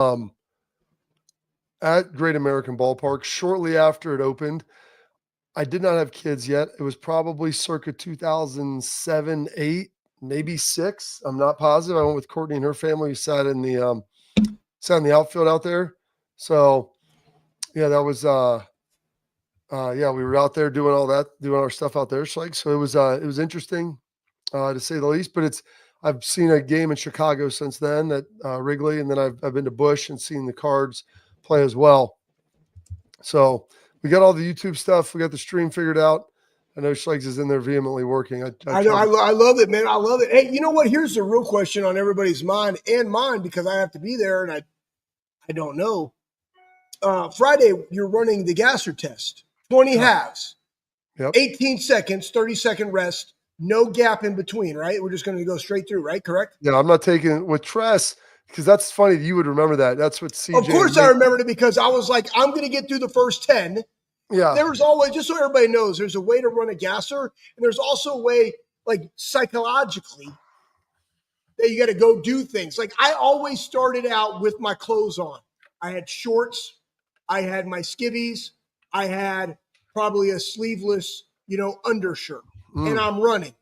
um, at Great American Ballpark shortly after it opened. I did not have kids yet. It was probably circa 2007, 8, maybe 6. I'm not positive. I went with Courtney and her family who sat in the outfield out there. So yeah, that was yeah, we were out there doing all that, doing our stuff out there. So it was interesting to say the least. But I've seen a game in Chicago since then at Wrigley, and then I've been to Busch and seen the Cards play as well. So we got all the YouTube stuff. We got the stream figured out. I know Schlegs is in there vehemently working. I know. I love it, man. I love it. Hey, you know what? Here's the real question on everybody's mind and mine, because I have to be there and I don't know. Friday, you're running the gasser test. 20 halves, 18 seconds, 30-second rest, no gap in between, right? We're just going to go straight through, right? Correct? Yeah, I'm not taking with Tress, because that's funny. You would remember that. That's what CJ. Of course I remembered it, because I was like, I'm going to get through the first 10. Yeah. There's always, just so everybody knows, there's a way to run a gasser, and there's also a way, like psychologically, that you got to go do things. Like I always started out with my clothes on. I had shorts. I had my skivvies. I had probably a sleeveless, undershirt, and I'm running.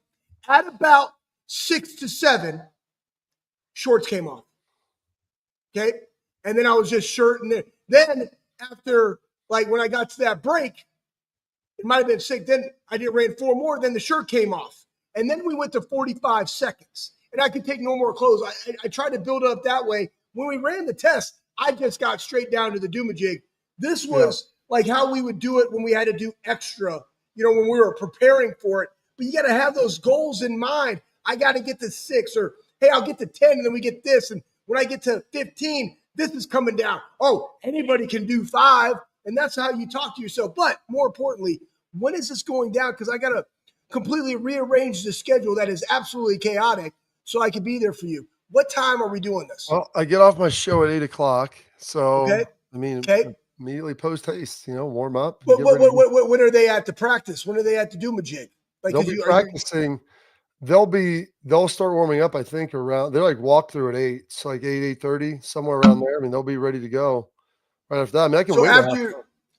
At about 6 to 7, shorts came off. Okay. And then I was just shirt. And then after, like when I got to that break, it might've been 6. Then I ran 4 more. Then the shirt came off. And then we went to 45 seconds and I could take no more clothes. I tried to build it up that way. When we ran the test, I just got straight down to the doomajig. This was like how we would do it when we had to do extra, when we were preparing for it. But you got to have those goals in mind. I got to get to 6, or, hey, I'll get to 10 and then we get this. And when I get to 15, this is coming down. Oh, anybody can do 5. And that's how you talk to yourself. But more importantly, when is this going down? Because I got to completely rearrange the schedule that is absolutely chaotic so I can be there for you. What time are we doing this? Well, I get off my show at 8 o'clock. So, okay. I mean, immediately post haste, warm up. When are they at the practice? When are they at the doomajig? Like they'll be practicing. They'll start warming up, I think, around, they're like walk through at 8. It's like 8:30, somewhere around there. I mean, they'll be ready to go right after that. I mean, I can wait.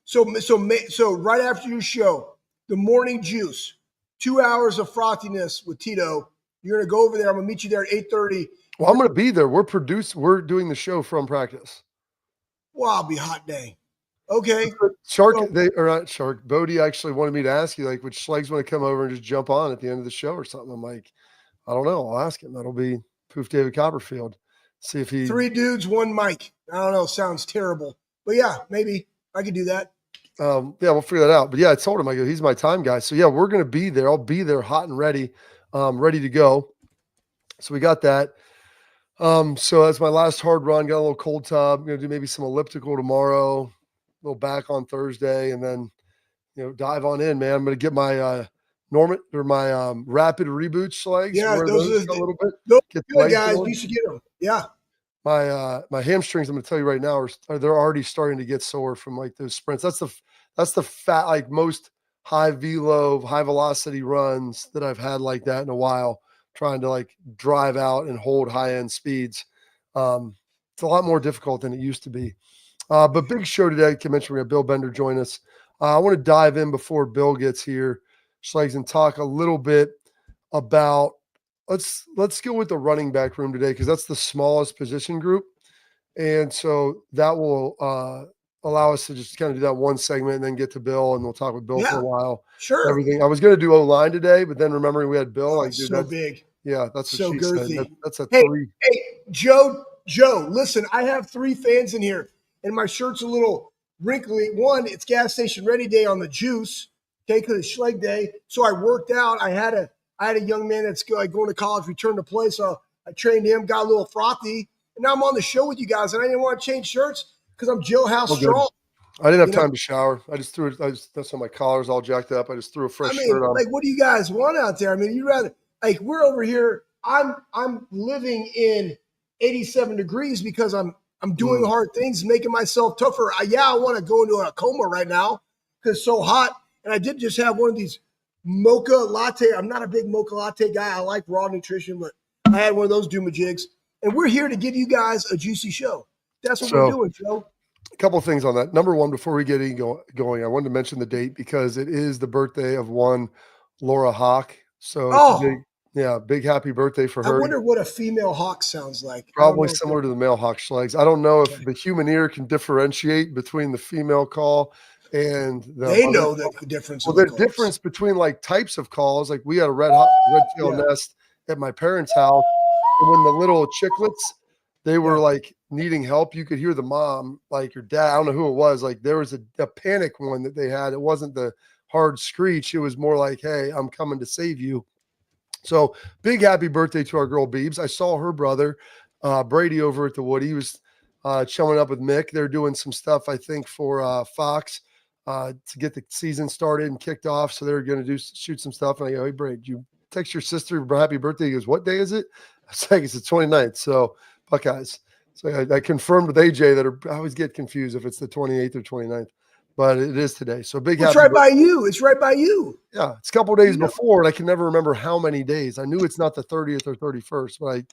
So right after your show, the morning juice, 2 hours of frothiness with Tito. You're going to go over there. I'm going to meet you there at 8:30. Well, I'm going to be there. We're doing the show from practice. Well, I'll be hot day. Okay. Bodie actually wanted me to ask you, like, would Schlegs want to come over and just jump on at the end of the show or something? I'm like, I don't know. I'll ask him. That'll be Poof David Copperfield. See if he 3 dudes, 1 mic. I don't know. Sounds terrible. But yeah, maybe I could do that. Yeah, we'll figure that out. But yeah, I told him, I go, he's my time guy. So yeah, we're going to be there. I'll be there hot and ready, ready to go. So we got that. So that's my last hard run. Got a little cold tub. I'm going to do maybe some elliptical tomorrow, a little back on Thursday, and then, dive on in, man. I'm going to get my rapid reboots legs. Yeah, those are a little bit. Those good guys. You should get them. Yeah. My hamstrings, I'm going to tell you right now, they're already starting to get sore from like those sprints. That's the fat, like most high velo, high velocity runs that I've had like that in a while, trying to like drive out and hold high end speeds. It's a lot more difficult than it used to be. But big show today. I can mention we have Bill Bender join us. I want to dive in before Bill gets here, Schlegs, and talk a little bit about, let's go with the running back room today, because that's the smallest position group. And so that will allow us to just kind of do that one segment and then get to Bill, and we'll talk with Bill for a while. Sure. Everything. I was going to do O-line today, but then remembering we had Bill, like, dude, so big. Yeah, that's what so she girthy. said. That's a 3. Hey, Joe, listen, I have 3 fans in here, and my shirt's a little wrinkly. One, it's gas station ready day on the juice, okay, because it's Schleg day. So I worked out. I had a young man that's going to college, returned to play, so I trained him, got a little frothy, and now I'm on the show with you guys, and I didn't want to change shirts because I'm jailhouse strong. I didn't have time to shower. That's when my collar's all jacked up. I just threw a fresh shirt on. Like, what do you guys want out there? I mean, you rather, like, we're over here. I'm living in 87 degrees because I'm doing hard things, making myself tougher. I want to go into a coma right now because it's so hot. And I did just have one of these mocha latte. I'm not a big mocha latte guy. I like raw nutrition, but I had one of those doomajigs. And we're here to give you guys a juicy show. That's what we're So doing, Joe. a couple of things on that. Number one, before we get going, I wanted to mention the date because it is the birthday of one Laura Hawk. So it's a Oh, big happy birthday for I her. wonder what a female hawk sounds like. I don't Probably know. similar to the male hawk schlegs. I don't know if Okay. the human ear can differentiate between the female call and the They mother know the call. difference Well, of the the calls. difference between like types of calls, like we had a red tail Yeah. nest at my parents' house. And when the little chicklets, they were Yeah. like needing help, you could hear the mom, like your dad, I don't know who it was. Like there was a panic one that they had. It wasn't the hard screech. It was more like, hey, I'm coming to save you. So big happy birthday to our girl Beebs. I saw her brother, Brady, over at the Wood. He was chilling up with Mick. They're doing some stuff, I think, for Fox to get the season started and kicked off. So they're going to shoot some stuff. And I go, hey, Brady, you text your sister happy birthday? He goes, what day is it? I was like, it's the 29th. So Buckeyes. So I confirmed with AJ that I always get confused if it's the 28th or 29th, but it is today. So big Well, it's happy right birthday. by you. It's right by you. Yeah, it's a couple days You know. before, and I can never remember how many days. I knew it's not the 30th or 31st, but I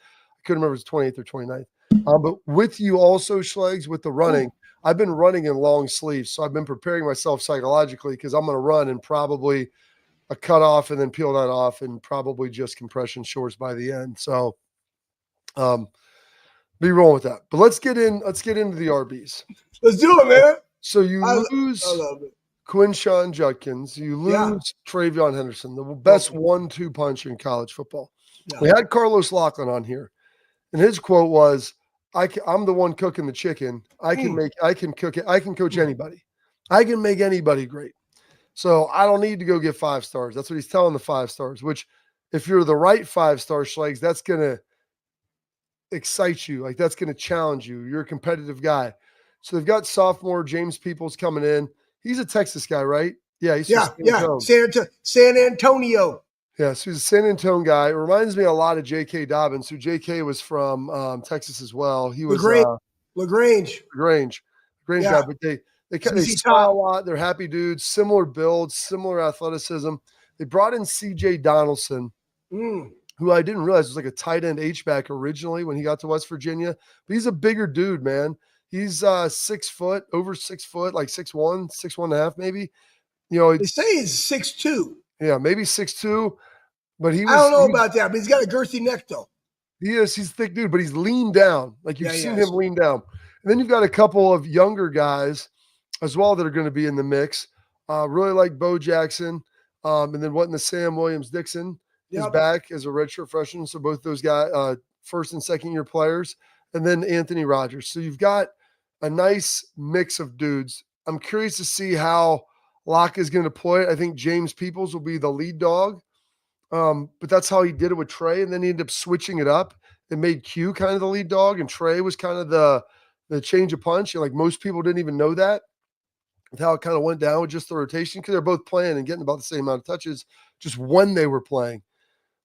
couldn't remember if it's 28th or 29th. But with you also, Schlegs, with the running, I've been running in long sleeves. So I've been preparing myself psychologically because I'm going to run in probably a cutoff and then peel that off and probably just compression shorts by the end. So be rolling with that. But let's get into the RBs. Let's do it, man. So you I lose love it. Quinshawn Judkins, you Yeah. lose Travion Henderson, the best 1-2 punch in college football. Yeah. We had Carlos Lachlan on here, and his quote was, I'm the one cooking the chicken. I can cook it. I can coach anybody. I can make anybody great. So I don't need to go get 5 stars. That's what he's telling the 5 stars, which if you're the right 5-star Schlegs, that's going to excite you. Like that's going to challenge you. You're a competitive guy. So they've got sophomore James Peoples coming in. He's a Texas guy, right? Yeah, he's from San Antonio. Yeah, so he's a San Antonio guy. It reminds me a lot of J.K. Dobbins, who J.K. was from Texas as well. He was LaGrange guy, but they smile a lot. They're happy dudes, similar builds, similar athleticism. They brought in C.J. Donaldson, who I didn't realize was like a tight end H-back originally when he got to West Virginia. But he's a bigger dude, man. He's 6 foot, over 6 foot, like 6'1", 6'1.5", maybe. You know, they say he's 6'2". Yeah, maybe 6'2", but I don't know about that, but he's got a girthy neck though. He's a thick dude, but he's leaned down. Like you've seen him lean down. And then you've got a couple of younger guys as well that are going to be in the mix. Really like Bo Jackson. And then what in the Sam Williams-Dixon is back as a redshirt freshman. So both those guys, first and second year players. And then Anthony Rogers. So you've got a nice mix of dudes. I'm curious to see how Locke is going to play it. I think James Peoples will be the lead dog. But that's how he did it with Trey. And then he ended up switching it up and made Q kind of the lead dog. And Trey was kind of the change of punch. And like most people didn't even know that, with how it kind of went down with just the rotation, because they're both playing and getting about the same amount of touches just when they were playing.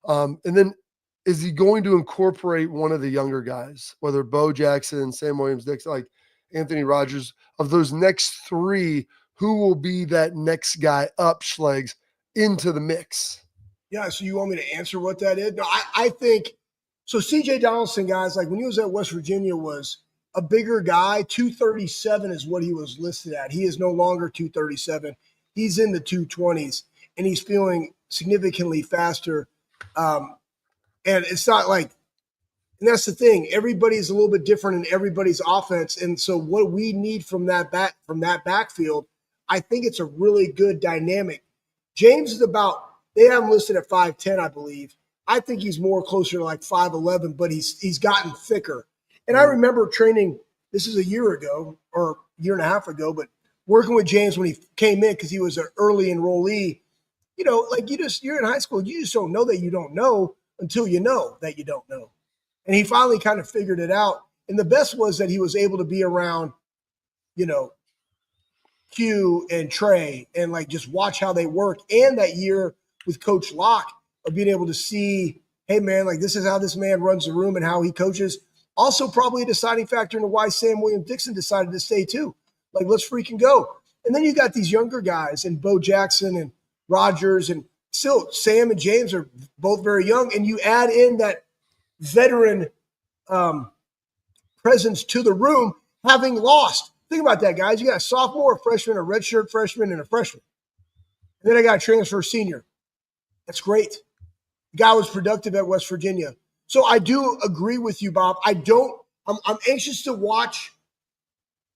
And then is he going to incorporate one of the younger guys, whether Bo Jackson, Sam Williams-Dixon, like Anthony Rogers, of those next 3, who will be that next guy up, Schlegs, into the mix? Yeah, so you want me to answer what that is? No, I think so. C.J. Donaldson, guys, like when he was at West Virginia, was a bigger guy. 237 is what he was listed at. He is no longer 237. He's in the 220s, and he's feeling significantly faster. And it's not like, and that's the thing. Everybody's a little bit different in everybody's offense, and so what we need from that backfield, I think it's a really good dynamic. James is about. They have him listed at 5'10", I believe. I think he's more closer to like 5'11", but he's gotten thicker. And I remember training, this is a year ago or a year and a half ago, but working with James when he came in because he was an early enrollee. You know, like you're in high school, you just don't know that you don't know until you know that you don't know. And he finally kind of figured it out. And the best was that he was able to be around, you know, Q and Trey and like just watch how they work. And that year with Coach Locke of being able to see, hey, man, like this is how this man runs the room and how he coaches. Also probably a deciding factor into why Sam Williams-Dixon decided to stay too. Like, let's freaking go. And then you got these younger guys and Bo Jackson and Rogers, and still Sam and James are both very young. And you add in that veteran presence to the room, having lost. Think about that, guys. You got a sophomore, a freshman, a redshirt freshman, and a freshman. And then I got a transfer senior. That's great. The guy was productive at West Virginia. So I do agree with you, Bob. I'm anxious to watch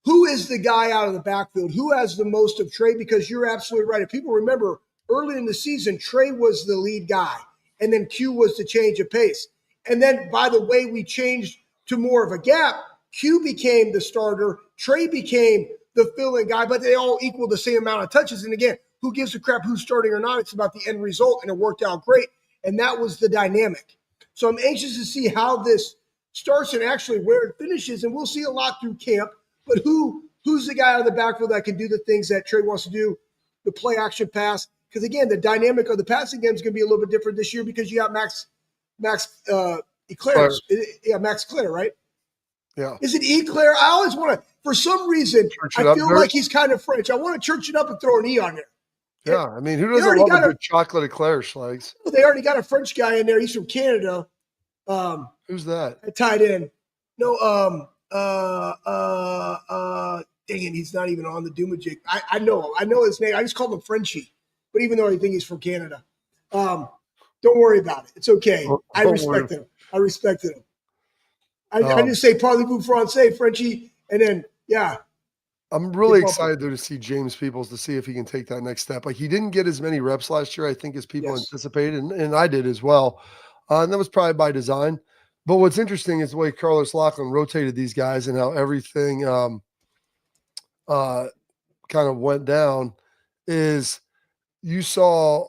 who is the guy out of the backfield, who has the most of Trey, because you're absolutely right. If people remember, early in the season, Trey was the lead guy, and then Q was the change of pace. And then, by the way, we changed to more of a gap. Q became the starter. Trey became the fill-in guy, but they all equal the same amount of touches. And again, who gives a crap who's starting or not? It's about the end result, and it worked out great. And that was the dynamic. So I'm anxious to see how this starts and actually where it finishes. And we'll see a lot through camp. But who's the guy out of the backfield that can do the things that Trey wants to do, the play action pass? Because again, the dynamic of the passing game is going to be a little bit different this year because you have Max Eclair. Yeah, Max Eclair, right? Yeah. Is it Eclair? I always want to, for some reason, I feel like he's kind of French. I want to church it up and throw an E on there. Yeah, I mean, who doesn't love a good chocolate eclair, Schlegs? They already got a French guy in there. He's from Canada. Who's that? Tied in. No, dang it, he's not even on the Doomajig. I know his name. I just called him Frenchie. But even though I think he's from Canada. Don't worry about it. It's okay. I respected him. I just say parlez-vous français, Frenchie, and then, yeah. I'm really excited, though, to see James Peoples, to see if he can take that next step. Like, he didn't get as many reps last year, I think, as people anticipated, and I did as well. And that was probably by design. But what's interesting is the way Carlos Lachlan rotated these guys and how everything kind of went down is you saw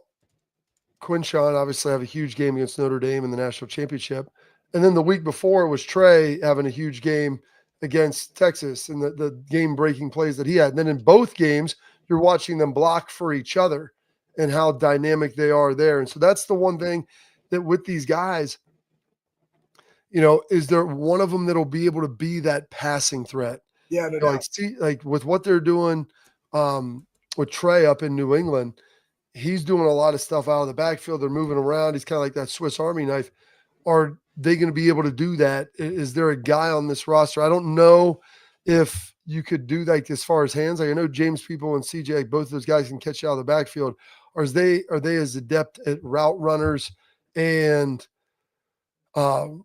Quinshawn obviously have a huge game against Notre Dame in the national championship. And then the week before it was Trey having a huge game against Texas and the game-breaking plays that he had. And then in both games, you're watching them block for each other and how dynamic they are there. And so that's the one thing that with these guys, you know, is there one of them that'll be able to be that passing threat? Yeah, no doubt. Like with what they're doing with Trey up in New England, he's doing a lot of stuff out of the backfield. They're moving around. He's kind of like that Swiss Army knife. Are they going to be able to do that? Is there a guy on this roster? I don't know if you could do that as far as hands. Like I know James People and CJ, both of those guys can catch you out of the backfield. Or are they as adept at route runners and do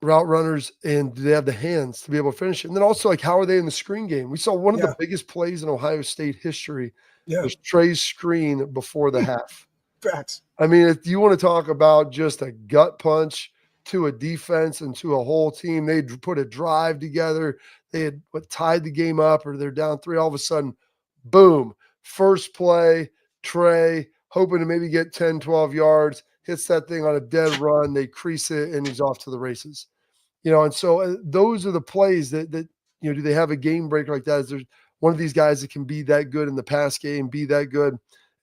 they have the hands to be able to finish it? And then also, like, how are they in the screen game? We saw one of the biggest plays in Ohio State history was Trey's screen before the half. Facts. I mean, if you want to talk about just a gut punch to a defense and to a whole team, they put a drive together. They had tied the game up, or they're down 3. All of a sudden, boom, first play, Trey, hoping to maybe get 10, 12 yards, hits that thing on a dead run. They crease it, and he's off to the races. You know, and so those are the plays that you know, do they have a game breaker like that? Is there one of these guys that can be that good in the pass game, be that good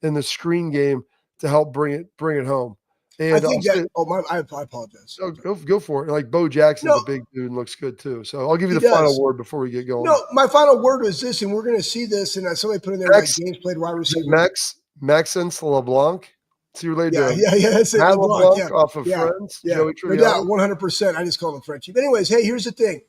in the screen game to help bring it home? And I think I apologize. Go for it. Like Bo Jackson's a big dude and looks good too. So I'll give you the final word before we get going. No, my final word was this, and we're going to see this, and somebody put in there like James played wide receiver. Maxence LeBlanc. Is he related to that's Matt LeBlanc off of Friends? Yeah, no doubt, 100%. I just call him Frenchie. But anyways, hey, here's the thing.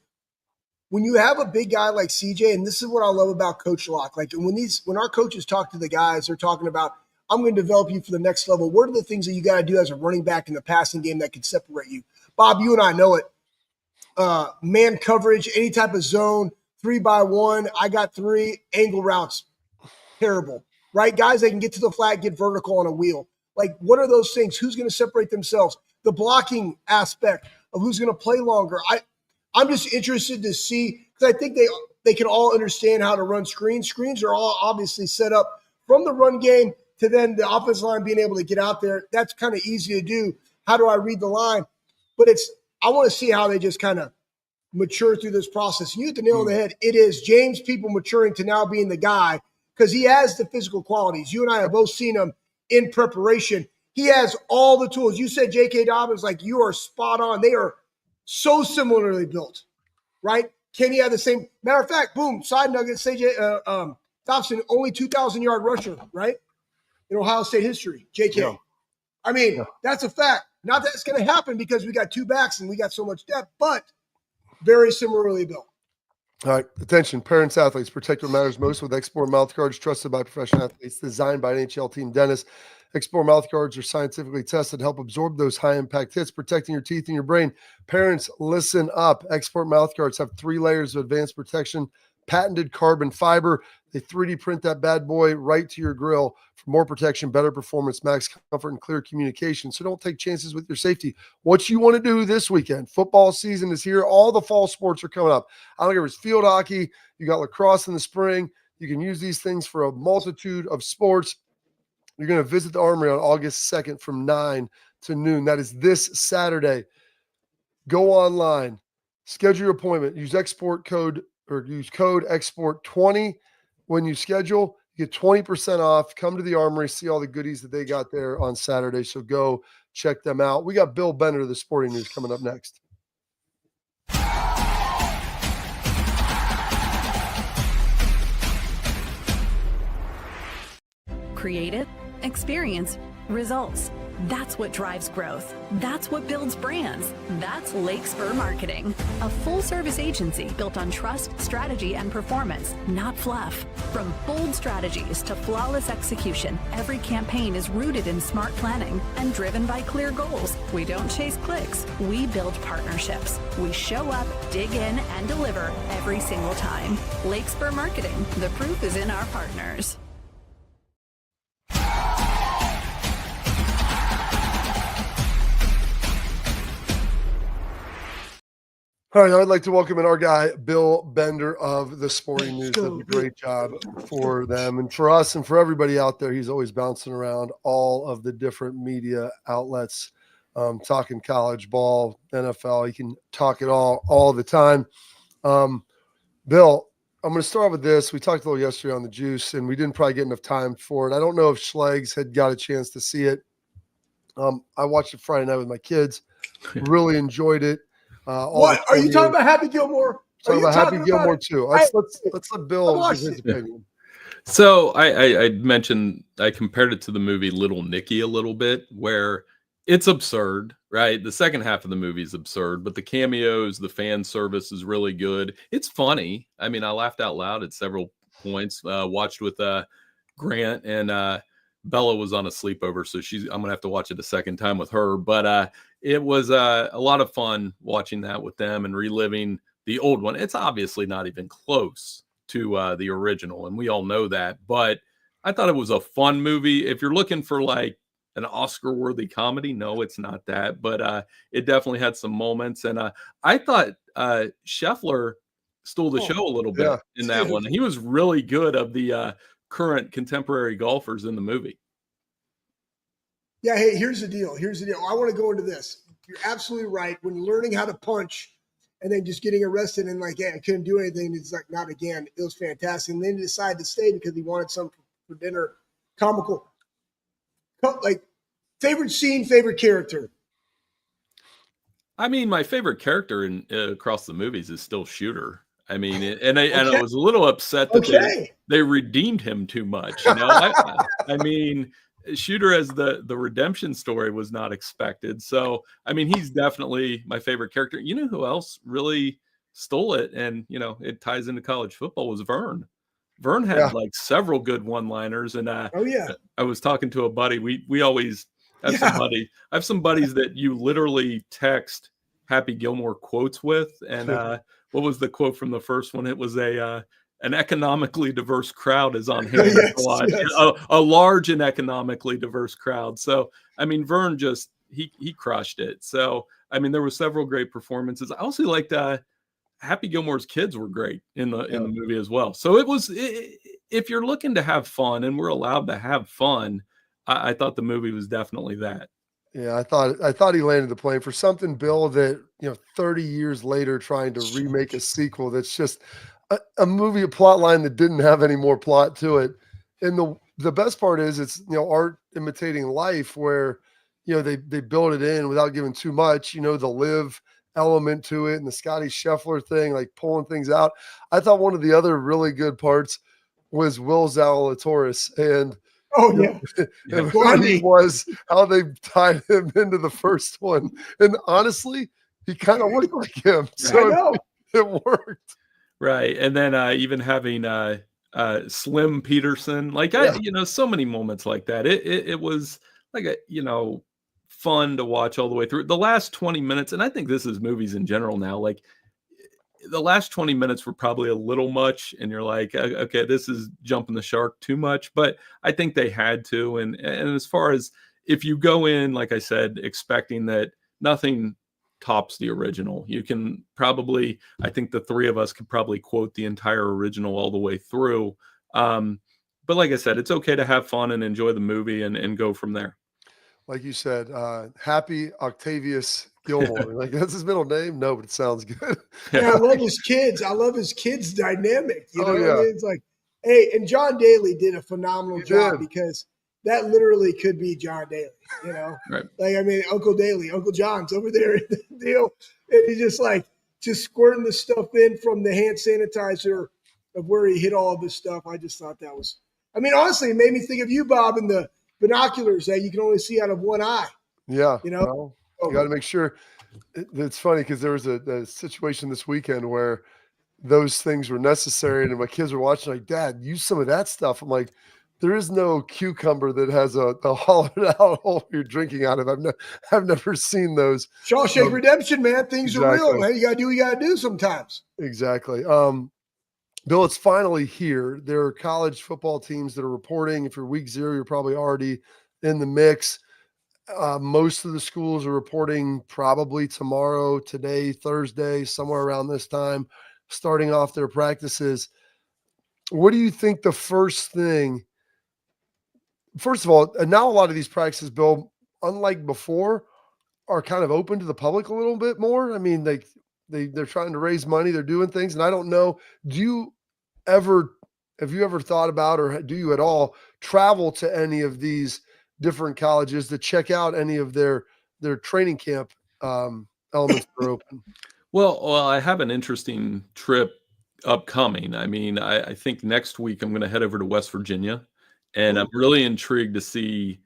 When you have a big guy like CJ, and this is what I love about Coach Locke, like when our coaches talk to the guys, they're talking about, I'm going to develop you for the next level. What are the things that you got to do as a running back in the passing game that can separate you? Bob, you and I know it. Man coverage, any type of zone, 3-by-1. I got 3 angle routes. Terrible, right? Guys that can get to the flat, get vertical on a wheel. Like, what are those things? Who's going to separate themselves? The blocking aspect of who's going to play longer. I'm just interested to see, because I think they can all understand how to run screens. Screens are all obviously set up from the run game to then the offensive line being able to get out there. That's kind of easy to do. How do I read the line? But I want to see how they just kind of mature through this process. You hit the nail on the head. It is James People maturing to now being the guy, because he has the physical qualities. You and I have both seen him in preparation. He has all the tools. You said J.K. Dobbins, like, you are spot on. They are so similarly built, right? Kenny had the same. Matter of fact, boom, side nugget, CJ Dobson, only 2,000-yard rusher, right? In Ohio State history, J.K. Yeah. I mean, that's a fact. Not that it's going to happen because we got 2 backs and we got so much depth, but very similarly built. All right, attention, parents, athletes, protect what matters most with Export mouth guards trusted by professional athletes, designed by an NHL team dentist. Export mouth guards are scientifically tested to help absorb those high-impact hits, protecting your teeth and your brain. Parents, listen up. Export mouth guards have 3 layers of advanced protection, patented carbon fiber. They 3D print that bad boy right to your grill for more protection, better performance, max comfort, and clear communication. So don't take chances with your safety. What you want to do this weekend, football season is here. All the fall sports are coming up. I don't care if it's field hockey, you got lacrosse in the spring. You can use these things for a multitude of sports. You're going to visit the Armory on August 2nd from 9 to noon. That is this Saturday. Go online, schedule your appointment, use code export20 when you schedule. You get 20% off. Come to the Armory, see all the goodies that they got there on Saturday. So go check them out. We got Bill Bender of the Sporting News coming up next. Creative, experience, results. That's what drives growth. That's what builds brands. That's Lake Spur Marketing, a full-service agency built on trust, strategy, and performance, not fluff. From bold strategies to flawless execution, every campaign is rooted in smart planning and driven by clear goals. We don't chase clicks. We build partnerships. We show up, dig in, and deliver every single time. Lake Spur Marketing. The proof is in our partners. All right, I'd like to welcome in our guy, Bill Bender of the Sporting News. Does a great job for them and for us and for everybody out there. He's always bouncing around all of the different media outlets, talking college ball, NFL. He can talk it all the time. Bill, I'm going to start with this. We talked a little yesterday on the juice, and we didn't probably get enough time for it. I don't know if Schlegs had got a chance to see it. I watched it Friday night with my kids. Really enjoyed it. What are you talking about? Happy Gilmore? Talking about Happy Gilmore too. Let's let Bill give his opinion. So I mentioned I compared it to the movie Little Nicky a little bit, where it's absurd, right? The second half of the movie is absurd, but the cameos, the fan service is really good. It's funny. I mean, I laughed out loud at several points. Watched with Grant, and Bella was on a sleepover, so I'm gonna have to watch it a second time with her. But it was a lot of fun watching that with them and reliving the old one. It's obviously not even close to the original, and we all know that. But I thought it was a fun movie. If you're looking for like an Oscar-worthy comedy, no, it's not that. But it definitely had some moments, and I thought Scheffler stole the show a little bit in that one. He was really good of the current contemporary golfers in the movie. Yeah, hey, here's the deal. I want to go into this. You're absolutely right. When learning how to punch and then just getting arrested and like, yeah, I couldn't do anything. It's like, not again. It was fantastic. And then he decided to stay because he wanted something for dinner. Comical. Like, favorite scene, favorite character. I mean, my favorite character across the movies is still Shooter. I mean, and I was a little upset that they redeemed him too much. You know, I mean, Shooter as the redemption story was not expected. So, I mean, he's definitely my favorite character. You know who else really stole it? And, you know, it ties into college football was Vern. Vern had like several good one-liners. And I was talking to a buddy. We always have I have some buddies that you literally text Happy Gilmore quotes with. And what was the quote from the first one? It was an economically diverse crowd is on hand a lot. Yes. A large and economically diverse crowd. So, I mean, Vern just, he crushed it. So, I mean, there were several great performances. I also liked Happy Gilmore's kids were great in the movie as well. So if you're looking to have fun, and we're allowed to have fun, I thought the movie was definitely that. Yeah, I thought he landed the plane for something, Bill, that, 30 years later trying to remake a sequel that's just a movie, a plot line that didn't have any more plot to it. And the best part is it's, art imitating life, where, they build it in without giving too much, the live element to it and the Scotty Scheffler thing, like pulling things out. I thought one of the other really good parts was Will Zalatoris and funny was how they tied him into the first one. And honestly, he kind of looked like him. So it worked. Right, and then, even having, Slim Peterson, like, Yeah. so many moments like that. It was, like, fun to watch all the way through. The last 20 minutes, and I think this is movies in general now, like, the last 20 minutes were probably a little much, and you're like, Okay, this is jumping the shark too much," but I think they had to, and as far as if you go in, like I said, expecting that nothing tops the original, you can probably I think the 3 of us could probably quote the entire original all the way through, but like I said, it's okay to have fun and enjoy the movie and go from there. Like you said, Happy Octavius Gilmore. Like, that's his middle name? No, but it sounds good. And I love his kids. I love his kids' dynamic. You know Oh, what I yeah. mean? It's like, hey, and John Daly did a phenomenal He job did. because that literally could be John Daly, you know? Right. Like, I mean, Uncle Daly, Uncle John's over there in the deal. And he's just like, just squirting the stuff in from the hand sanitizer of where he hid all of his stuff. I just thought that was, I mean, honestly, it made me think of you, Bob, and the binoculars that you can only see out of one eye, Yeah. you know? Well, you got to make sure. It's funny because there was a situation this weekend where those things were necessary, and my kids were watching, like, Dad, use some of that stuff. I'm like, there is no cucumber that has a hollowed out hole you're drinking out of. I've never seen those. Shawshank Redemption, man. Things are real, Exactly. man. You got to do what you got to do sometimes. Exactly. Bill, it's finally here. There are college football teams that are reporting. If you're week 0, you're probably already in the mix. Most of the schools are reporting probably tomorrow, today, Thursday, somewhere around this time, starting off their practices. What do you think the first thing? First of all, and now a lot of these practices, Bill, unlike before, are kind of open to the public a little bit more. I mean, they're trying to raise money, they're doing things, and I don't know. Have you ever thought about, or do you at all travel to any of these different colleges to check out any of their training camp elements that are open? Well, I have an interesting trip upcoming. I mean, I think next week I'm going to head over to West Virginia, and I'm really intrigued to see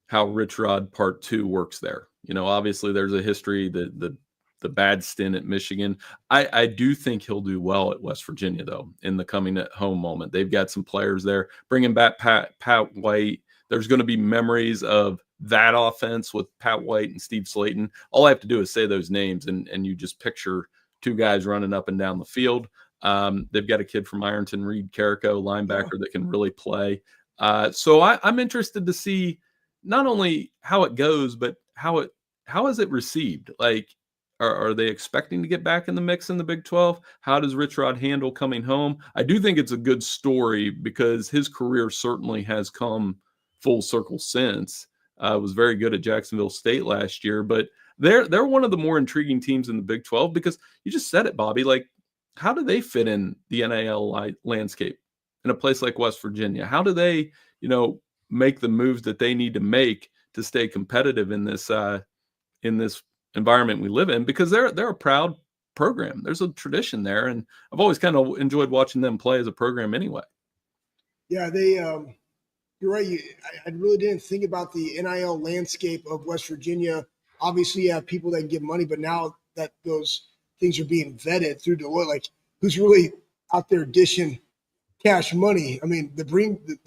how Rich Rod Part 2 works there. Obviously there's a history, the bad stint at Michigan. I do think he'll do well at West Virginia, though, in the coming at home moment. They've got some players there. Bringing back Pat White, there's going to be memories of that offense with Pat White and Steve Slayton. All I have to do is say those names, and you just picture 2 guys running up and down the field. They've got a kid from Ironton, Reed Carrico, linebacker, that can really play. So I'm interested to see not only how it goes, but how is it received? Like, are they expecting to get back in the mix in the Big 12? How does Rich Rod handle coming home? I do think it's a good story because his career certainly has come full circle since. Was very good at Jacksonville State last year, but they're one of the more intriguing teams in the Big 12 because you just said it, Bobby. Like, how do they fit in the NIL landscape in a place like West Virginia? How do they, make the moves that they need to make to stay competitive in this environment we live in? Because they're a proud program. There's a tradition there, and I've always kind of enjoyed watching them play as a program anyway. Yeah, they you're right. I really didn't think about the NIL landscape of West Virginia. Obviously, you have people that can give money, but now that those things are being vetted through Deloitte, like, who's really out there dishing cash money? I mean, the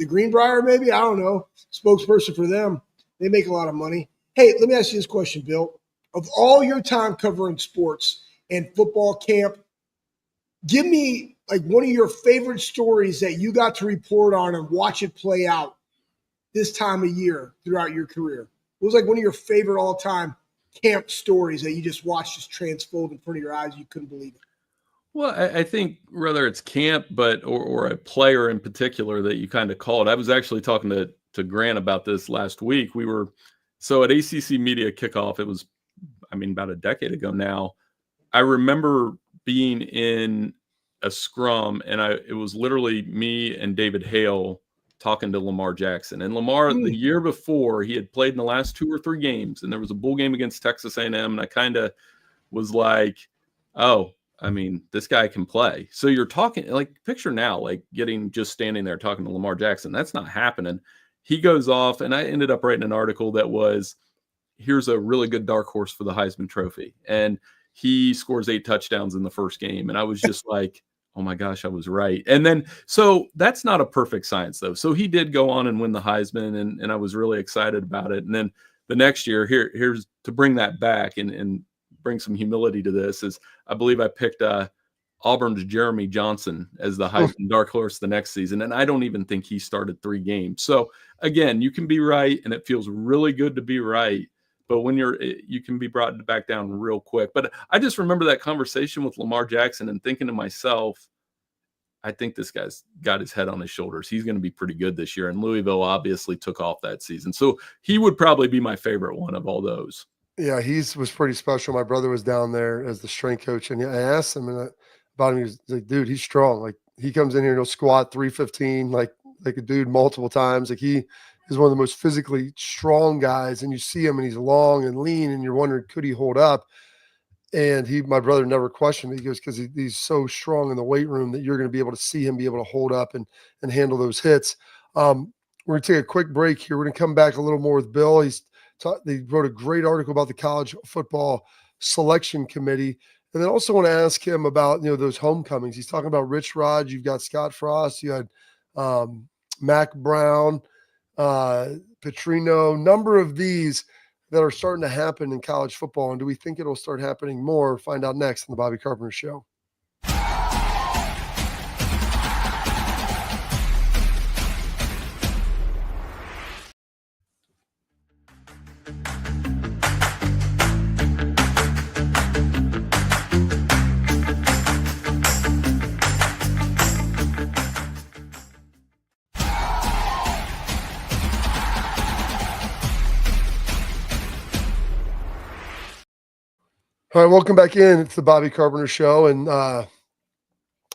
Greenbrier, maybe, I don't know, spokesperson for them. They make a lot of money. Hey, let me ask you this question, Bill. Of all your time covering sports and football camp, give me like one of your favorite stories that you got to report on and watch it play out this time of year throughout your career. What was like one of your favorite all-time camp stories that you just watched just transfold in front of your eyes? You couldn't believe it. Well, I think whether it's camp, or a player in particular that you kind of called. I was actually talking to Grant about this last week. So at ACC Media Kickoff, it was, about a decade ago now. I remember being in a scrum, and it was literally me and David Hale talking to Lamar Jackson. And Lamar, the year before, he had played in the last 2 or 3 games, and there was a bowl game against Texas A&M, and I kind of was like, oh, this guy can play. So you're talking, like, picture now, like, standing there talking to Lamar Jackson. That's not happening. He goes off, and I ended up writing an article that was, here's a really good dark horse for the Heisman Trophy. And he scores 8 touchdowns in the first game. And I was just like, oh my gosh, I was right. And then, so that's not a perfect science though. So he did go on and win the Heisman, and I was really excited about it. And then the next year, here's to bring that back and bring some humility to this, is I believe I picked Auburn's Jeremy Johnson as the Heisman dark horse the next season. And I don't even think he started 3 games. So again, you can be right, and it feels really good to be right. But when you can be brought back down real quick. But I just remember that conversation with Lamar Jackson and thinking to myself, I think this guy's got his head on his shoulders. He's going to be pretty good this year. And Louisville obviously took off that season. So he would probably be my favorite one of all those. Yeah, he was pretty special. My brother was down there as the strength coach, and I asked him about him. He was like, dude, he's strong. Like, he comes in here and he'll squat 315 like a dude multiple times. Like, he is one of the most physically strong guys, and you see him and he's long and lean, and you're wondering, could he hold up? And my brother never questioned it. He goes, because he's so strong in the weight room that you're going to be able to see him be able to hold up and handle those hits. We're going to take a quick break here. We're going to come back a little more with Bill. They wrote a great article about the college football selection committee. And then also want to ask him about, those homecomings. He's talking about Rich Rod. You've got Scott Frost. You had Mac Brown, Petrino, number of these that are starting to happen in college football. And do we think it'll start happening more? Find out next on the Bobby Carpenter Show. All right, welcome back in. It's the Bobby Carpenter Show. And I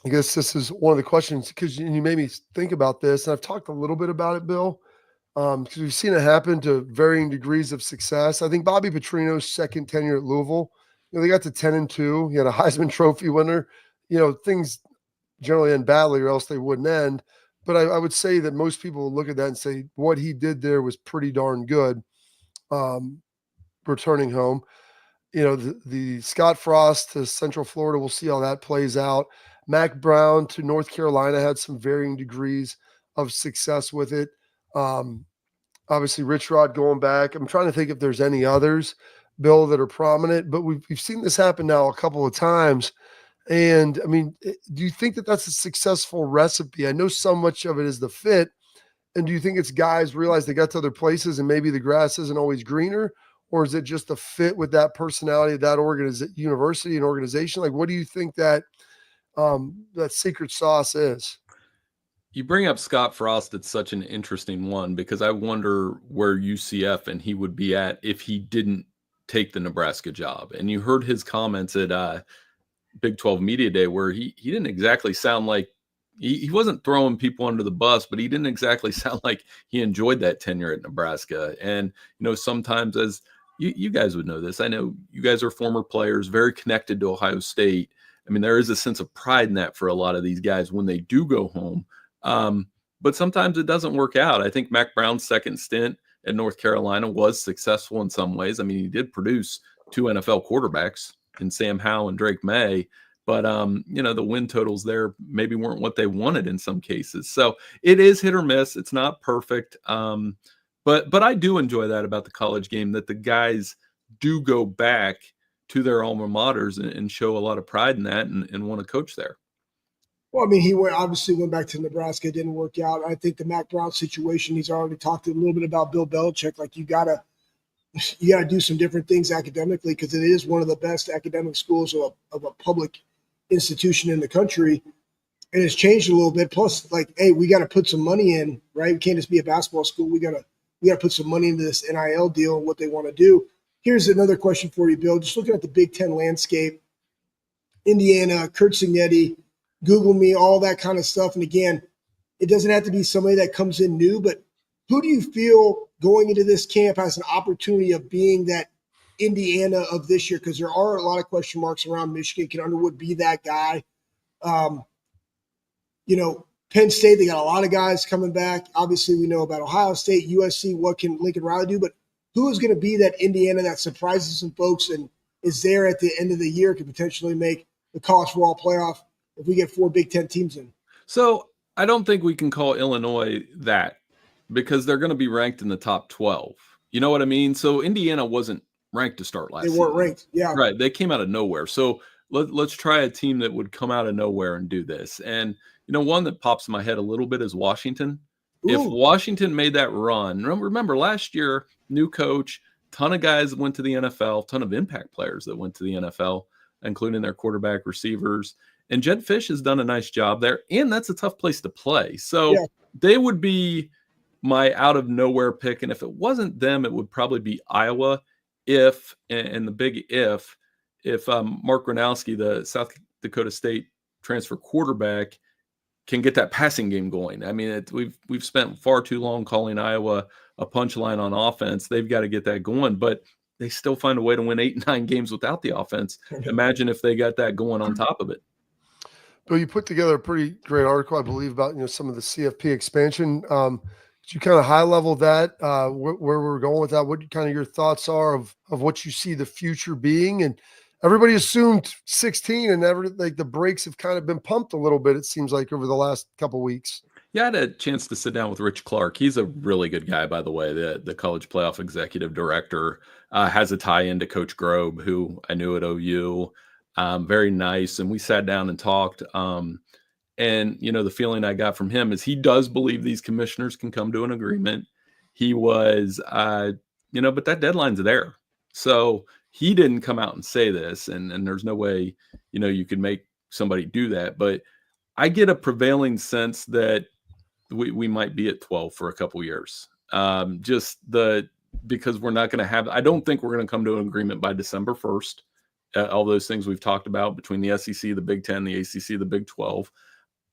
guess this is one of the questions, because you made me think about this. And I've talked a little bit about it, Bill, because we've seen it happen to varying degrees of success. I think Bobby Petrino's second tenure at Louisville, they got to 10-2. He had a Heisman Trophy winner. Things generally end badly or else they wouldn't end. But I would say that most people will look at that and say what he did there was pretty darn good, returning home. The Scott Frost to Central Florida, we'll see how that plays out. Mac Brown to North Carolina had some varying degrees of success with it. Obviously, Rich Rod going back. I'm trying to think if there's any others, Bill, that are prominent, but we've seen this happen now a couple of times. And, I mean, do you think that that's a successful recipe? I know so much of it is the fit. And do you think it's guys realize they got to other places and maybe the grass isn't always greener? Or is it just a fit with that personality of that university and organization? Like, what do you think that that secret sauce is? You bring up Scott Frost. It's such an interesting one, because I wonder where UCF and he would be at if he didn't take the Nebraska job. And you heard his comments at Big 12 Media Day, where he didn't exactly sound like he wasn't throwing people under the bus, but he didn't exactly sound like he enjoyed that tenure at Nebraska. And, sometimes, as you guys would know this, I know you guys are former players, very connected to Ohio State. I mean, there is a sense of pride in that for a lot of these guys when they do go home. But sometimes it doesn't work out. I think Mac Brown's second stint at North Carolina was successful in some ways. I mean, he did produce 2 NFL quarterbacks in Sam Howell and Drake May, but the win totals there maybe weren't what they wanted in some cases. So it is hit or miss. It's not perfect. But I do enjoy that about the college game, that the guys do go back to their alma maters and show a lot of pride in that and want to coach there. Well, I mean, he obviously went back to Nebraska. It didn't work out. I think the Mac Brown situation, he's already talked a little bit about Bill Belichick. Like, you gotta do some different things academically, because it is one of the best academic schools of a public institution in the country. And it's changed a little bit. Plus, like, hey, we got to put some money in, right? We can't just be a basketball school. We got to put some money into this NIL deal and what they want to do. Here's another question for you, Bill. Just looking at the Big Ten landscape, Indiana, Kurt Signetti, Google me, all that kind of stuff. And again, it doesn't have to be somebody that comes in new, but who do you feel going into this camp has an opportunity of being that Indiana of this year? Because there are a lot of question marks around Michigan. Can Underwood be that guy? Penn State, they got a lot of guys coming back. Obviously, we know about Ohio State, USC. What can Lincoln Riley do? But who is going to be that Indiana that surprises some folks and is there at the end of the year, could potentially make the college football playoff if we get 4 Big Ten teams in. So I don't think we can call Illinois that because they're going to be ranked in the top 12. You know what I mean? So Indiana wasn't ranked to start last season. They weren't ranked. Yeah. Right. They came out of nowhere. So let's try a team that would come out of nowhere and do this. And, one that pops in my head a little bit is Washington. Ooh. If Washington made that run, remember last year, new coach, ton of guys went to the NFL, ton of impact players that went to the NFL, including their quarterback, receivers. And Jed Fish has done a nice job there. And that's a tough place to play. So they would be my out of nowhere pick. And if it wasn't them, it would probably be Iowa. And the big if Mark Gronowski, the South Dakota State transfer quarterback, can get that passing game going. I mean, we've spent far too long calling Iowa a punchline on offense. They've got to get that going, but they still find a way to win 8, 9 games without the offense. Imagine if they got that going on top of it. Bill, you put together a pretty great article, I believe, about some of the CFP expansion. Could you kind of high level that, where we're going with that? What kind of your thoughts are of what you see the future being? And everybody assumed 16, and the brakes have kind of been pumped a little bit, it seems like, over the last couple of weeks. Yeah, I had a chance to sit down with Rich Clark. He's a really good guy, by the way, the college playoff executive director, has a tie into Coach Grobe, who I knew at OU. Very nice. And we sat down and talked. And, the feeling I got from him is he does believe these commissioners can come to an agreement. He was, but that deadline's there. So he didn't come out and say this, and there's no way, you could make somebody do that. But I get a prevailing sense that we might be at 12 for a couple years. Because we're not going to have, I don't think we're going to come to an agreement by December 1st. All those things we've talked about between the SEC, the Big Ten, the ACC, the Big 12.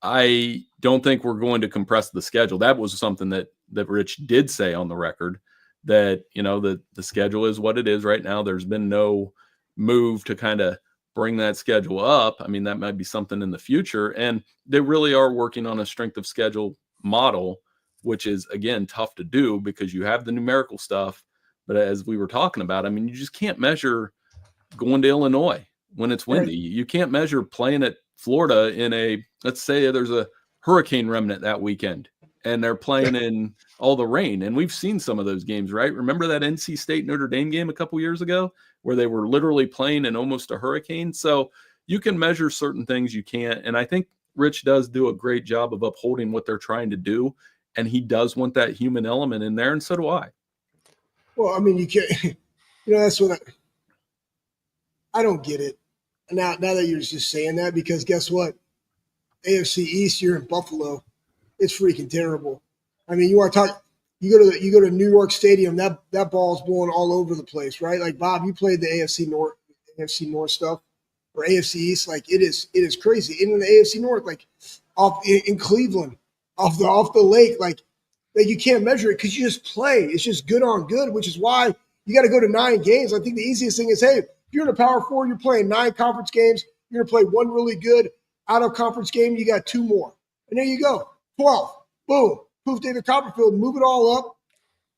I don't think we're going to compress the schedule. That was something that Rich did say on the record, that, the schedule is what it is right now. There's been no move to kind of bring that schedule up. I mean, that might be something in the future. And they really are working on a strength of schedule model, which is, again, tough to do because you have the numerical stuff. But as we were talking about, I mean, you just can't measure going to Illinois when it's windy. Right. You can't measure playing at Florida let's say there's a hurricane remnant that weekend and they're playing in all the rain. And we've seen some of those games, right? Remember that NC State Notre Dame game a couple years ago where they were literally playing in almost a hurricane? So you can measure certain things, you can't. And I think Rich does do a great job of upholding what they're trying to do. And he does want that human element in there. And so do I. Well, I mean, you can't, that's what I don't get it. Now that you're just saying that, because guess what? AFC East, you're in Buffalo. It's freaking terrible. I mean, you go to New York Stadium, that ball's blowing all over the place, right? Like, Bob, you played the AFC North stuff, or AFC East. Like, it is crazy. In the AFC North, like in Cleveland, off the lake, like you can't measure it because you just play. It's just good on good, which is why you got to go to 9 games. I think the easiest thing is, hey, if you're in a Power 4, you're playing 9 conference games. You're going to play 1 really good out-of-conference game. You got 2 more. And there you go. 12. Boom. Poof, David Copperfield. Move it all up.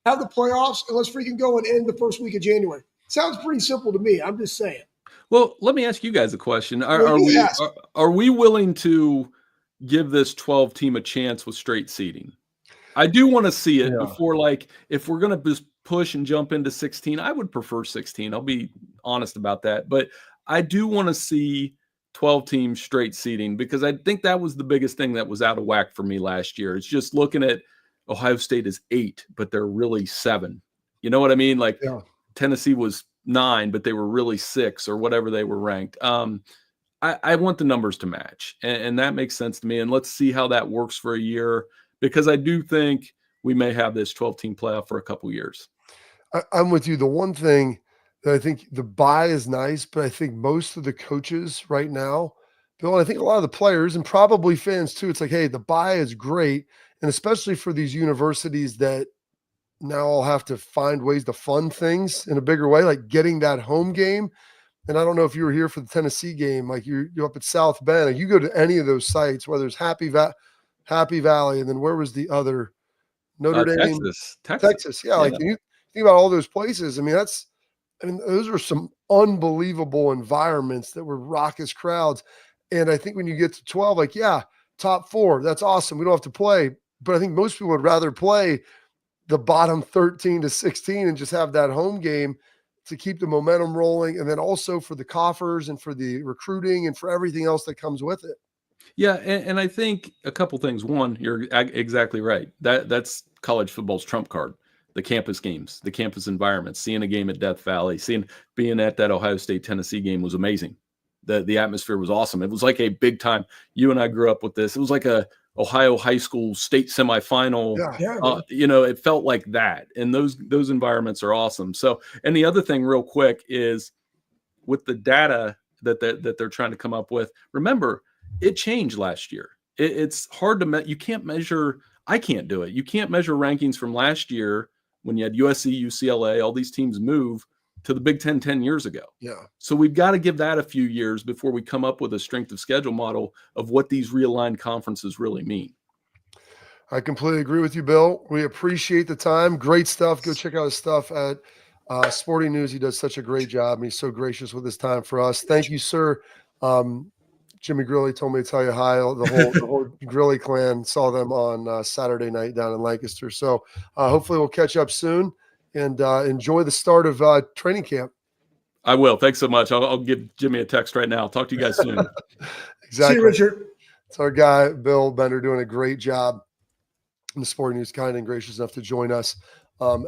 Have the playoffs, and let's freaking go and end the first week of January. Sounds pretty simple to me. I'm just saying. Well, let me ask you guys a question. Are we willing to give this 12 team a chance with straight seeding? I do want to see it before, if we're going to just push and jump into 16, I would prefer 16. I'll be honest about that. But I do want to see 12 teams straight seeding because I think that was the biggest thing that was out of whack for me last year. It's just looking at Ohio State is 8, but they're really 7. You know what I mean? Tennessee was 9, but they were really 6 or whatever they were ranked. I want the numbers to match, and that makes sense to me. And let's see how that works for a year, because I do think we may have this 12-team playoff for a couple years. I'm with you. The one thing that I think the bye is nice, but I think most of the coaches right now, Bill, and I think a lot of the players and probably fans too, it's like, hey, the bye is great. And especially for these universities that now all have to find ways to fund things in a bigger way, like getting that home game. And I don't know if you were here for the Tennessee game, like you're up at South Bend, like you go to any of those sites, whether it's Happy Valley, and then where was the other? Notre Dame, Texas. Yeah. Like you think about all those places. I mean, those are some unbelievable environments that were raucous crowds. And I think when you get to 12, like, yeah, top 4, that's awesome. We don't have to play. But I think most people would rather play the bottom 13 to 16 and just have that home game to keep the momentum rolling. And then also for the coffers and for the recruiting and for everything else that comes with it. Yeah, and I think a couple things. One, you're exactly right. That's college football's trump card. The campus games, the campus environment, seeing a game at Death Valley, being at that Ohio State Tennessee game was amazing. The atmosphere was awesome. It was like a big time. You and I grew up with this. It was like a Ohio high school state semifinal. Yeah. It felt like that, and those environments are awesome. So, and the other thing, real quick, is with the data that they're trying to come up with. Remember, it changed last year. It's hard to you can't measure. I can't do it. You can't measure rankings from last year when you had USC, UCLA, all these teams move to the Big Ten 10 years ago. Yeah. So we've got to give that a few years before we come up with a strength of schedule model of what these realigned conferences really mean. I completely agree with you, Bill. We appreciate the time. Great stuff. Go check out his stuff at Sporting News. He does such a great job, and he's so gracious with his time for us. Thank you, sir. Jimmy Grilly told me to tell you hi. The whole Grilly clan saw them on Saturday night down in Lancaster. So hopefully we'll catch up soon and enjoy the start of training camp. I will. Thanks so much. I'll give Jimmy a text right now. I'll talk to you guys soon. Exactly. See you, Richard. It's our guy, Bill Bender, doing a great job. And the Sporting News, kind and gracious enough to join us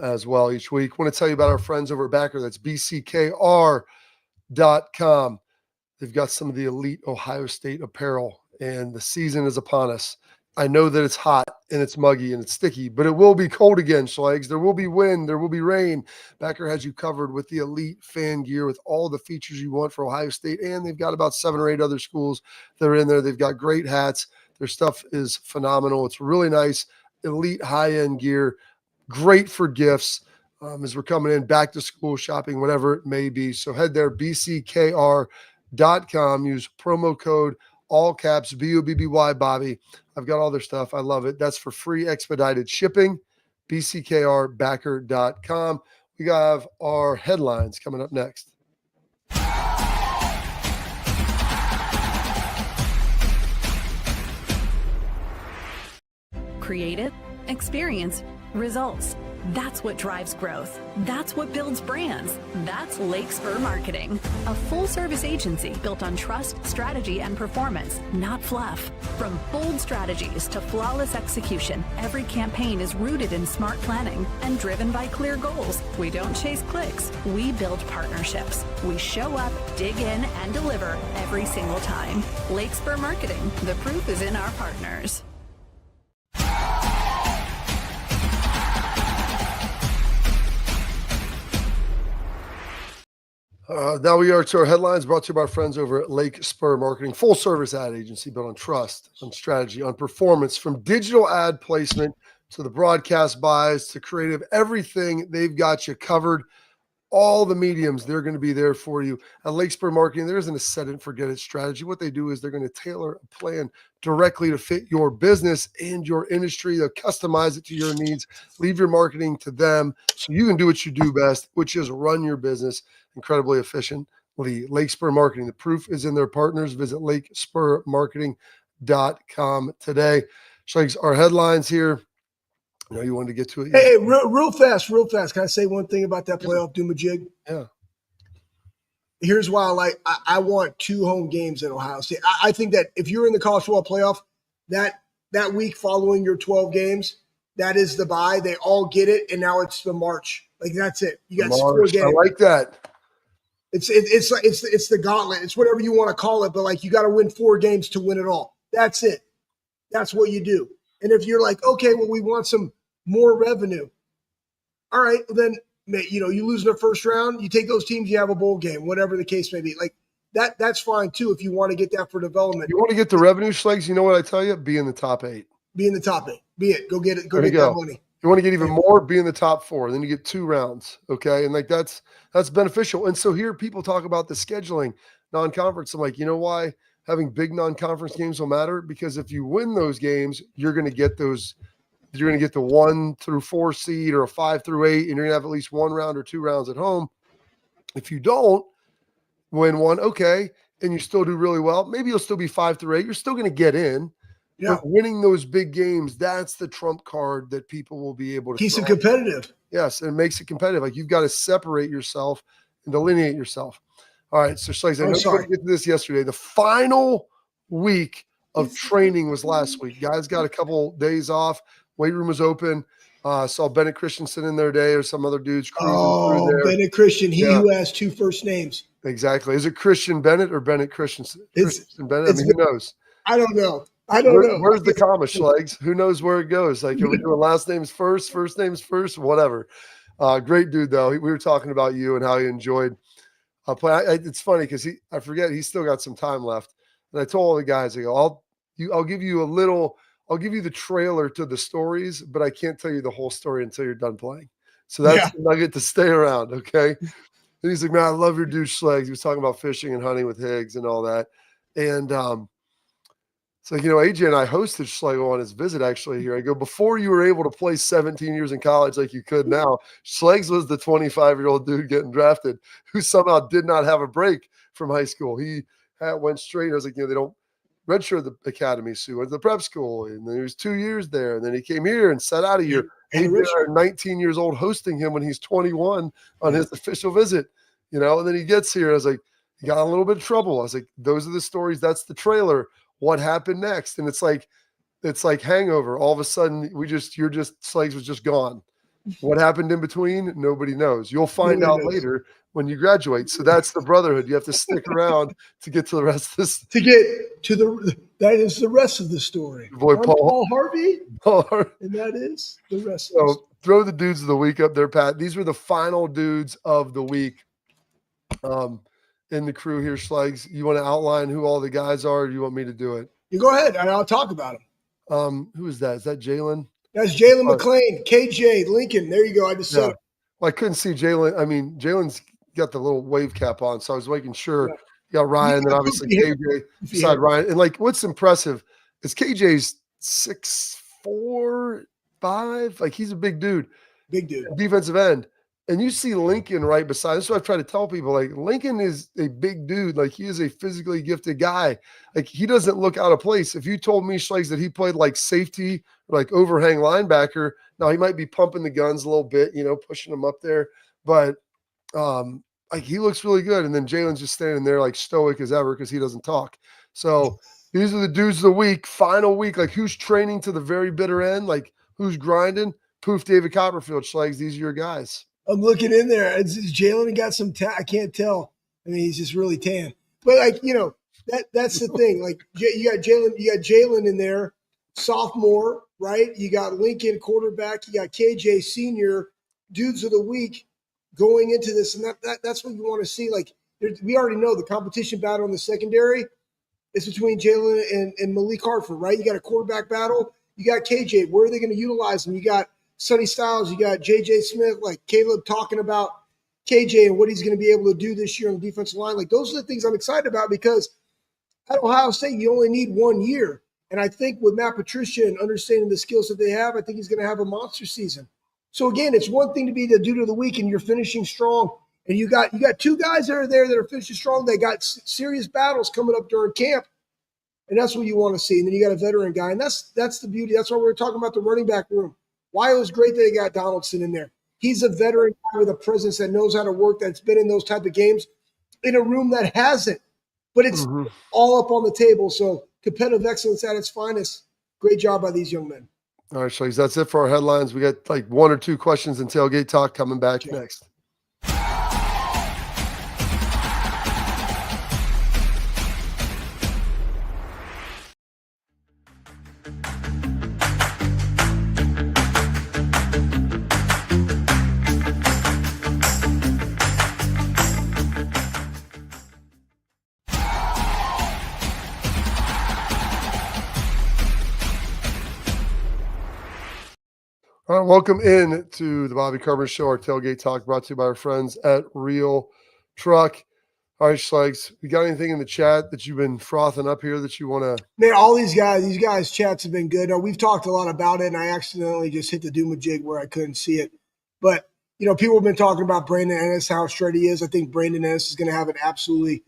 as well each week. I want to tell you about our friends over at Backer. That's bckr.com. They've got some of the elite Ohio State apparel, and the season is upon us. I know that it's hot and it's muggy and it's sticky, but it will be cold again, Schlags. There will be wind. There will be rain. Backer has you covered with the elite fan gear with all the features you want for Ohio State, and they've got about 7 or 8 other schools that are in there. They've got great hats. Their stuff is phenomenal. It's really nice, elite high-end gear, great for gifts as we're coming in, back to school shopping, whatever it may be. So head there, bckr.com. Use promo code all caps BOBBY Bobby. I've got all their stuff. I love it. That's for free expedited shipping. bckrbacker.com. We have our headlines coming up next. Creative, experience, results. That's what drives growth. That's what builds brands. That's Lake Spur Marketing, a full-service agency built on trust, strategy, and performance, not fluff. From bold strategies to flawless execution, every campaign is rooted in smart planning and driven by clear goals. We don't chase clicks. We build partnerships. We show up, dig in, and deliver every single time. Lake Spur Marketing. The proof is in our partners. Now we are to our headlines, brought to you by our friends over at Lake Spur Marketing, full service ad agency built on trust, on strategy, on performance, from digital ad placement to the broadcast buys to creative, everything. They've got you covered. All the mediums, they're going to be there for you. At Lake Spur Marketing, there isn't a set it and forget it strategy. What they do is they're going to tailor a plan directly to fit your business and your industry. They'll customize it to your needs. Leave your marketing to them so you can do what you do best, which is run your business incredibly efficiently. Lake Spur Marketing, the proof is in their partners. Visit lakespurmarketing.com today. So our headlines here. I know you wanted to get to it. Hey, real fast. Can I say one thing about that playoff doomajig? Yeah. Here's why I want 2 home games at Ohio State. I think that if you're in the college football playoff, that week following your 12 games, that is the bye. They all get it, and now it's the March. Like, that's it. You got 4 games. I like that. It's the gauntlet. It's whatever you want to call it, but like you got to win 4 games to win it all. That's it. That's what you do. And if you're like, okay, well, we want some more revenue. All right, then you lose in the first round, you take those teams, you have a bowl game, whatever the case may be. Like that's fine too if you want to get that for development. You want to get the revenue, Schlegs, you know what I tell you? Be in the top 8. Be in the top 8. Be it. Go get it. Go get that money. You want to get even more, be in the top 4. Then you get 2 rounds. Okay. And like that's beneficial. And so here people talk about the scheduling non-conference. I'm like, you know why having big non-conference games will matter? Because if you win those games, you're going to get those. You're going to get the 1 through 4 seed or a 5 through 8, and you're going to have at least 1 round or 2 rounds at home. If you don't win one, okay, and you still do really well, maybe you'll still be 5 through 8. You're still going to get in. Yeah. But winning those big games, that's the trump card that people will be able to keep it throw. competitive. Yes, and it makes it competitive. Like, you've got to separate yourself and delineate yourself. All right, so Schlegs, I know you didn't get to this yesterday. The final week of training was last week. Guys got a couple days off. Weight room was open. Saw Bennett Christensen in there today, or some other dudes cruising through there. Bennett Christian, who has 2 first names. Exactly. Is it Christian Bennett or Bennett Christensen? Christensen Bennett? I mean, who knows? I don't know. I don't know. Where's the comma, Schlegs? Who knows where it goes? Like, are we doing last names first names first, whatever? Great dude, though. We were talking about you and how he enjoyed playing. It's funny because I forget he's still got some time left. And I told all the guys, I go, I'll give you I'll give you the trailer to the stories, but I can't tell you the whole story until you're done playing. So that's the nugget to stay around, okay? And he's like, man, I love your dude, Schlegs. He was talking about fishing and hunting with Higgs and all that. And so, AJ and I hosted Schlegel on his visit actually here. I go, before you were able to play 17 years in college like you could now, Schlegs was the 25-year-old dude getting drafted who somehow did not have a break from high school. He went straight. I was like, they don't redshirt the academy, so he went to the prep school, and then he was 2 years there, and then he came here and sat out a year. He did our 19 years old hosting him when he's 21 on his official visit, and then he gets here. I was like, he got in a little bit of trouble. I was like, those are the stories. That's the trailer. What happened next? And it's like Hangover. All of a sudden, Schlegs was just gone. What happened in between? Nobody knows. You'll find out later when you graduate. So that's the brotherhood. You have to stick around to get to the rest of this. That is the rest of the story. Boy, Paul Harvey. And that is the rest of the story. Throw the dudes of the week up there, Pat. These were the final dudes of the week. In the crew here, Schlegs. You want to outline who all the guys are, or do you want me to do it? You go ahead, and I'll talk about them. Who is that? Is that Jalen? That's Jalen McClain, KJ, Lincoln. There you go. I just said it. Well, I couldn't see Jalen. I mean, Jalen's got the little wave cap on, so I was making sure. Yeah. You got Ryan, then obviously KJ beside Ryan. And what's impressive is KJ's 6'4", 5". Like, he's a big dude. Big dude. Defensive end. And you see Lincoln right beside. That's what I've tried to tell people. Like, Lincoln is a big dude. Like, he is a physically gifted guy. Like, he doesn't look out of place. If you told me, Schlegs, that he played like safety or like overhang linebacker, now he might be pumping the guns a little bit, pushing them up there. But he looks really good. And then Jalen's just standing there like stoic as ever because he doesn't talk. So these are the dudes of the week, final week. Like, who's training to the very bitter end? Like, who's grinding? Poof, David Copperfield, Schlegs. These are your guys. I'm looking in there. Jalen got some I can't tell. I mean, he's just really tan. But that's the thing. Like, you got Jalen in there, sophomore, right? You got Lincoln, quarterback. You got KJ, senior, dudes of the week going into this, and that's what you want to see. Like, we already know the competition battle in the secondary is between Jalen and Malik Hartford, right? You got a quarterback battle. You got KJ. Where are they going to utilize him? You got Sonny Styles, you got J.J. Smith, like Caleb talking about KJ and what he's going to be able to do this year on the defensive line. Like, those are the things I'm excited about because at Ohio State, you only need 1 year. And I think with Matt Patricia and understanding the skills that they have, I think he's going to have a monster season. So, again, it's one thing to be the dude of the week and you're finishing strong. And you got 2 guys that are there that are finishing strong. They got serious battles coming up during camp. And that's what you want to see. And then you got a veteran guy. And that's the beauty. That's why we were talking about the running back room. Why it was great that they got Donaldson in there. He's a veteran with a presence that knows how to work, that's been in those type of games in a room that hasn't. But it's all up on the table. So competitive excellence at its finest. Great job by these young men. All right, Schlegs, that's it for our headlines. We got like 1 or 2 questions in Tailgate Talk coming back next. All right, welcome in to the Bobby Carpenter Show, our Tailgate Talk, brought to you by our friends at Real Truck. All right, Schlegs, we got anything in the chat that you've been frothing up here that you want to? Man, all these guys' chats have been good. Now, we've talked a lot about it, and I accidentally just hit the doom-a-jig where I couldn't see it. But, people have been talking about Brandon Ennis, how straight he is. I think Brandon Ennis is going to have an absolutely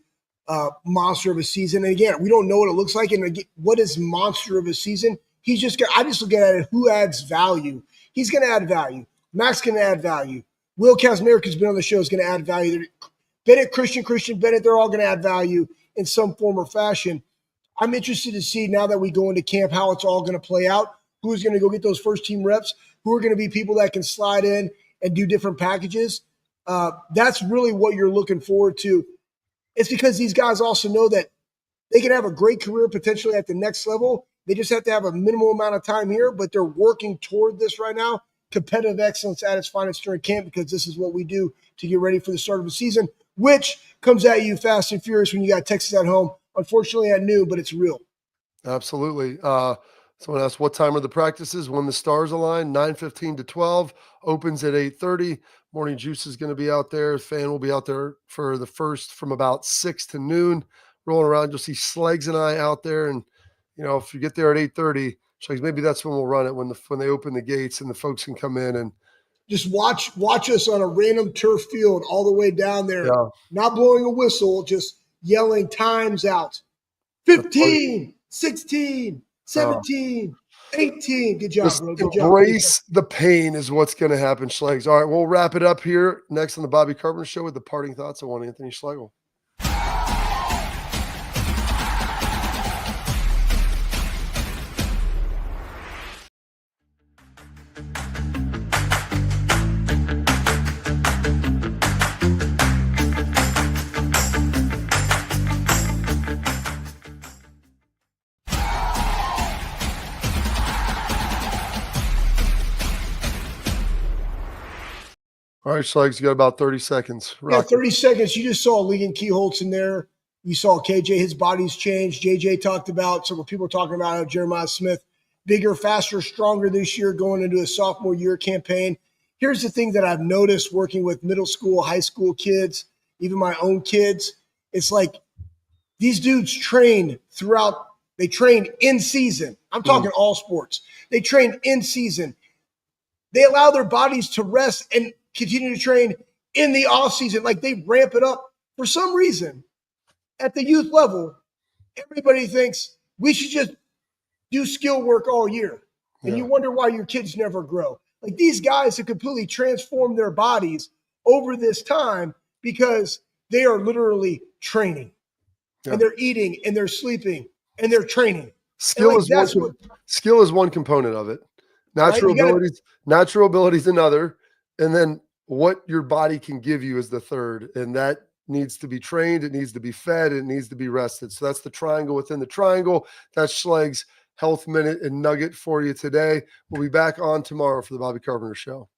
monster of a season. And again, we don't know what it looks like. And again, what is monster of a season? I just look at it, who adds value. He's going to add value. Mac's going to add value. Will Kazmarek has been on the show, is going to add value. Bennett, Christian Bennett, they're all going to add value in some form or fashion. I'm interested to see, now that we go into camp, how it's all going to play out. Who's going to go get those first team reps? Who are going to be people that can slide in and do different packages? That's really what you're looking forward to. It's because these guys also know that they can have a great career potentially at the next level. They just have to have a minimal amount of time here, but they're working toward this right now. Competitive excellence at its finest during camp, because this is what we do to get ready for the start of the season, which comes at you fast and furious when you got Texas at home. Unfortunately at noon, but it's real. Absolutely. Someone asked, what time are the practices when the stars align? 9:15 to 12, opens at 8:30. Morning Juice is going to be out there. Fan will be out there for the first from about 6 to noon. Rolling around, you'll see Schlegs and I out there. And, if you get there at 8:30, Schlegs, maybe that's when we'll run it, when they open the gates and the folks can come in and just watch us on a random turf field all the way down there, not blowing a whistle, just yelling times out. 15, 16, 17, 18. Good job, bro. Good job. Embrace the pain is what's going to happen, Schlegs. All right, we'll wrap it up here next on the Bobby Carpenter Show with the parting thoughts of one Anthony Schlegel. All right, Schlegs, you got about 30 seconds. Yeah, 30 seconds. You just saw Ligon Keyholtz in there. You saw KJ, his body's changed. JJ talked about, several people talking about how Jeremiah Smith, bigger, faster, stronger this year, going into a sophomore year campaign. Here's the thing that I've noticed working with middle school, high school kids, even my own kids. It's like these dudes train throughout. They train in season. I'm talking all sports. They train in season. They allow their bodies to rest and continue to train in the off season. Like, they ramp it up. For some reason, at the youth level, everybody thinks we should just do skill work all year. And you wonder why your kids never grow. Like, these guys have completely transformed their bodies over this time because they are literally training. And they're eating and they're sleeping and they're training. Skill is one component of it. Natural abilities another. And then what your body can give you is the third. And that needs to be trained. It needs to be fed. It needs to be rested. So that's the triangle within the triangle. That's Schleg's Health Minute and Nugget for you today. We'll be back on tomorrow for the Bobby Carpenter Show.